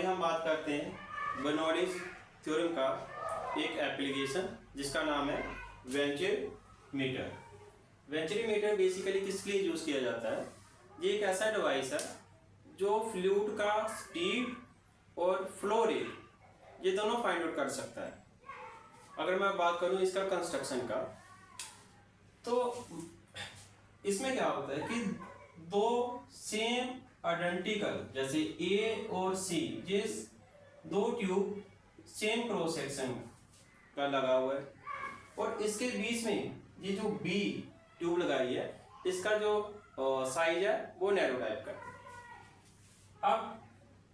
हम बात करते हैं बर्नौलीज थ्योरम का एक एप्लीकेशन जिसका नाम है वेंचुरीमीटर। वेंचुरीमीटर बेसिकली किस लिए यूज़ किया जाता है? ये एक ऐसा डिवाइस है जो फ्लूइड का स्पीड और फ्लो रेट ये दोनों फाइंड आउट कर सकता है। अगर मैं बात करूं इसका कंस्ट्रक्शन का, तो इसमें क्या होता है कि दो सेम आइडेंटिकल जैसे ए और सी, ये दो ट्यूब सेम क्रॉस सेक्शन का लगा हुआ है और इसके बीच में ये जो बी ट्यूब लगाई है इसका जो साइज है वो नैरो टाइप का है। अब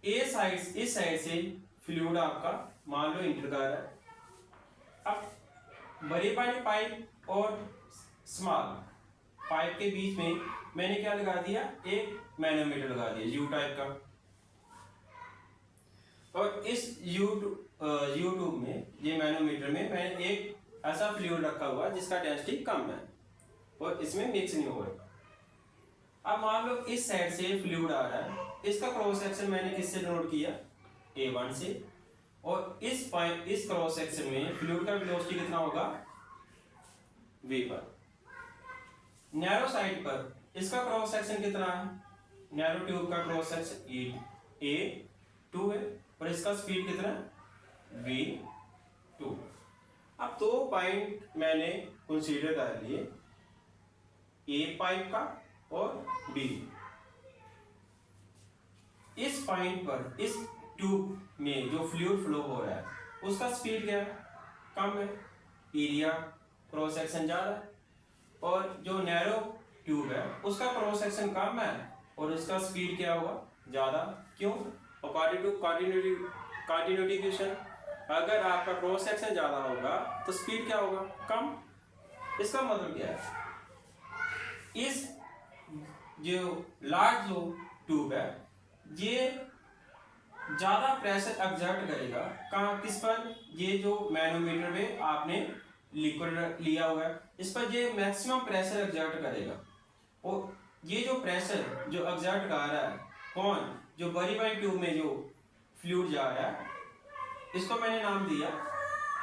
ए साइड, इस साइड से फ्लूइड आपका मान लो इंटर कर रहा है। अब बड़ी वाली पाइप और स्मॉल पाइप के बीच में मैंने क्या लगा दिया, एक मैनोमीटर लगा दिया यू टाइप का। और इस यू ट्यूब में, ये मैनोमीटर में मैंने एक ऐसा फ्लूइड रखा हुआ जिसका डेंसिटी कम है और इसमें मिक्स नहीं हो रहा। अब मान लो इस साइड से फ्लूइड आ रहा है, इसका क्रॉस सेक्शन मैंने किससे डिनोट किया, A1 से। और इस क्रॉस सेक्शन में फ्लूइड का वेलोसिटी कितना होगा, V1। नैरो साइड पर इसका क्रॉस सेक्शन कितना है, नैरो ट्यूब का क्रॉस सेक्शन A2 है और इसका स्पीड कितना है, V2। अब दो पॉइंट मैंने कंसीडर कर लिए, ए पाइप का और बी। इस पॉइंट पर इस ट्यूब में जो फ्लूइड फ्लो हो रहा है उसका स्पीड क्या है, कम है, एरिया क्रॉस सेक्शन ज्यादा है। और जो नैरो ट्यूब है उसका क्रॉस सेक्शन कम है और उसका स्पीड क्या होगा, ज्यादा। क्यों? अकॉर्डिंग टू कंटिन्यूटी इक्वेशन, अगर आपका क्रॉस सेक्शन ज्यादा होगा तो स्पीड क्या होगा, कम। इसका मतलब क्या है, इस जो लार्ज जो ट्यूब है ये ज्यादा प्रेशर एक्सर्ट करेगा, कहाँ, किस पर, ये जो मैनोमीटर में आपने लिक्विड लिया हुआ है इस पर ये मैक्सिमम प्रेशर एक्सर्ट करेगा। और ये जो प्रेशर जो एक्सर्ट कर रहा है कौन, जो बड़ी बड़ी ट्यूब में जो फ्लूइड जा रहा है, इसको मैंने नाम दिया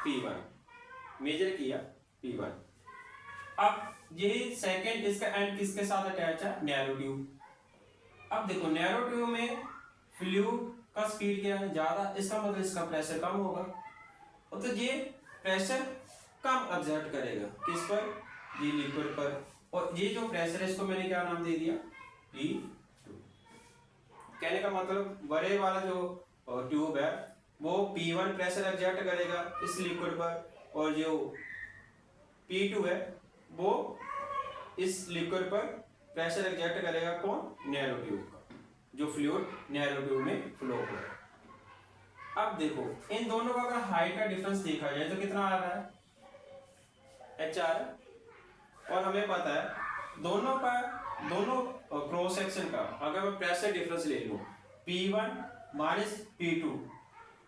P1, मेजर किया P1। अब यही सेकंड, इसका एंड किसके साथ अटैच है, नैरो ट्यूब। अब देखो नैरो ट्यूब में फ्लूइड का स्पीड क्या है, ज्यादा, इसका मतलब इसका प्रेशर कम होगा। और तो ये प्रेशर कम एक्सर्ट करेगा किस पर, ये लिक्विड पर। और ये जो प्रेशर है इसको मैंने क्या नाम दे दिया, P2। कहने का मतलब बड़े वाला जो ट्यूब है वो P1 प्रेशर एक्सर्ट करेगा इस लिक्विड पर, और जो P2 है वो इस लिक्विड पर प्रेशर एक्सर्ट करेगा कौन, नैरो ट्यूब का, जो फ्लूइड नैरो ट्यूब में फ्लो हो रहा है। अब देखो इन दोनों का अगर हाइट का डिफरेंस देखा जाए तो कितना आ रहा है, h आ रहा है। और हमें पता है दोनों क्रॉस सेक्शन का अगर मैं प्रेशर डिफरेंस ले लूं P1 माइनस P2,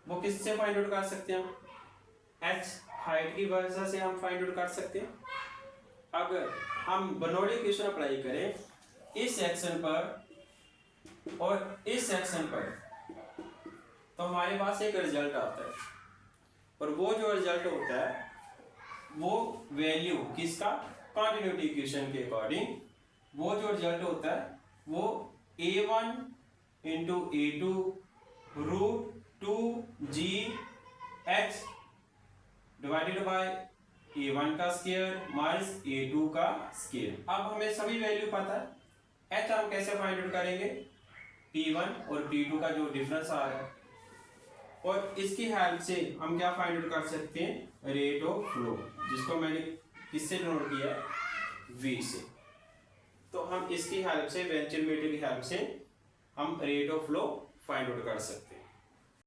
वो किससे फाइंड आउट कर सकते हैं, h हाइट की वजह से हम फाइंड आउट कर सकते हैं। अगर हम बर्नौली इक्वेशन अप्लाई करें इस सेक्शन पर और इस सेक्शन पर तो हमारे पास एक रिजल्ट आता है, और वो जो रिजल्ट होता है वो वैल्यू किसका, कंटिन्यूटी इक्वेशन के अकॉर्डिंग वो जो रिजल्ट होता है वो A1 into A2 root 2GH divided by A1 का स्क्वायर माइनस A2 का स्क्वायर। अब हमें सभी वैल्यू पता है, h हम कैसे फाइंड आउट करेंगे, P1 और P2 का जो डिफरेंस आ रहा है, और इसकी हेल्प से हम क्या फाइंड आउट कर सकते हैं, रेट ऑफ फ्लो, जिसको मैंने किससे डिनोट किया है, V से। तो हम इसकी हेल्प से, वेंचुरीमीटर की हेल्प से हम rate of flow find out कर सकते हैं।